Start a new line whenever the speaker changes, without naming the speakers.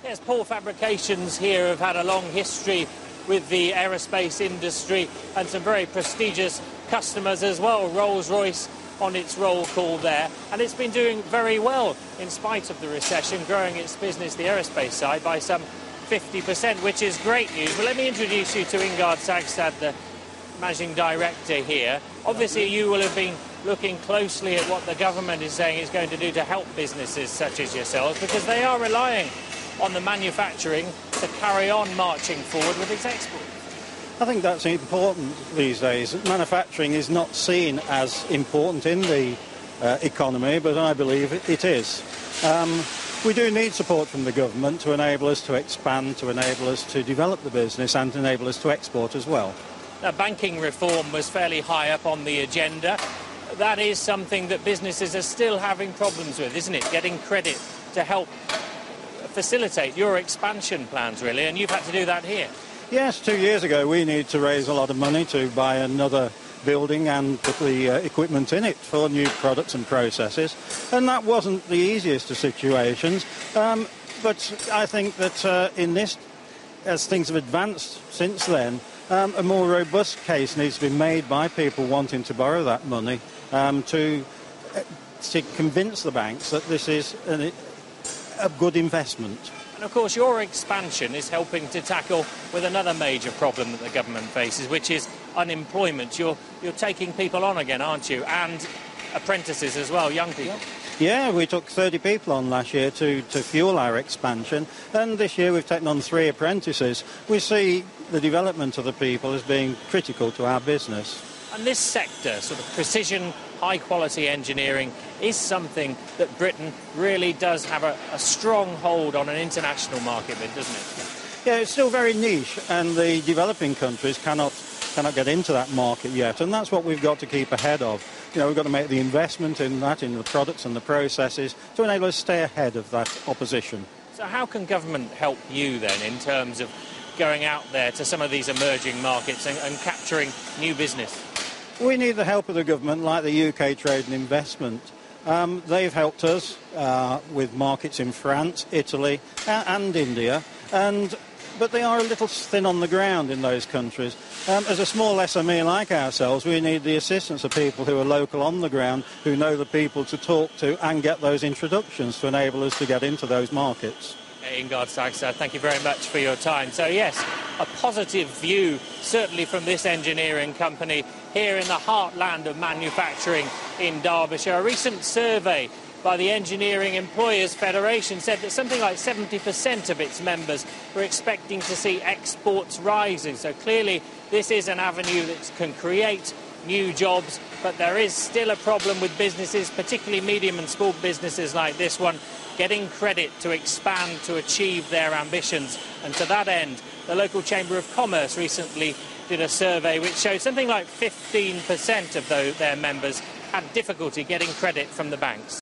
Yes, Paul Fabrications here have had a long history with the aerospace industry and some very prestigious customers as well. Rolls-Royce on its roll call there, and it's been doing very well in spite of the recession, growing its business, the aerospace side, by some 50%, which is great news. But let me introduce you to Ingard Sagstad, the managing director here. Obviously, you will have been looking closely at what the government is saying is going to do to help businesses such as yourselves, because they are relying on the manufacturing to carry on marching forward with its exports.
I think that's important these days. Manufacturing is not seen as important in the economy, but I believe it is. We do need support from the government to enable us to expand, to enable us to develop the business and to enable us to export as well.
Now, banking reform was fairly high up on the agenda. That is something that businesses are still having problems with, isn't it? Getting credit to help facilitate your expansion plans, really, and you've had to do that here.
Yes, 2 years ago we needed to raise a lot of money to buy another building and put the equipment in it for new products and processes, and that wasn't the easiest of situations, but I think that in this, as things have advanced since then, a more robust case needs to be made by people wanting to borrow that money to convince the banks that this is a good investment.
And of course your expansion is helping to tackle with another major problem that the government faces, which is unemployment. You're taking people on again, aren't you? And apprentices as well, young people.
Yeah, we took 30 people on last year to fuel our expansion, and this year we've taken on 3 apprentices. We see the development of the people as being critical to our business.
And this sector, sort of precision, high-quality engineering, is something that Britain really does have a strong hold on an international market with, doesn't it?
Yeah, it's still very niche, and the developing countries cannot get into that market yet, and that's what we've got to keep ahead of. You know, we've got to make the investment in that, in the products and the processes, to enable us to stay ahead of that opposition.
So how can government help you then in terms of going out there to some of these emerging markets and capturing new business?
We need the help of the government, like the UK Trade and Investment. They've helped us with markets in France, Italy and India, but they are a little thin on the ground in those countries. As a small SME like ourselves, we need the assistance of people who are local on the ground, who know the people to talk to and get those introductions to enable us to get into those markets.
Ingard Sagstad, thank you very much for your time. So yes, a positive view certainly from this engineering company here in the heartland of manufacturing in Derbyshire. A recent survey by the Engineering Employers Federation said that something like 70% of its members were expecting to see exports rising. So clearly this is an avenue that can create new jobs, but there is still a problem with businesses, particularly medium and small businesses like this one, getting credit to expand, to achieve their ambitions. And to that end, the local Chamber of Commerce recently did a survey which showed something like 15% of their members had difficulty getting credit from the banks.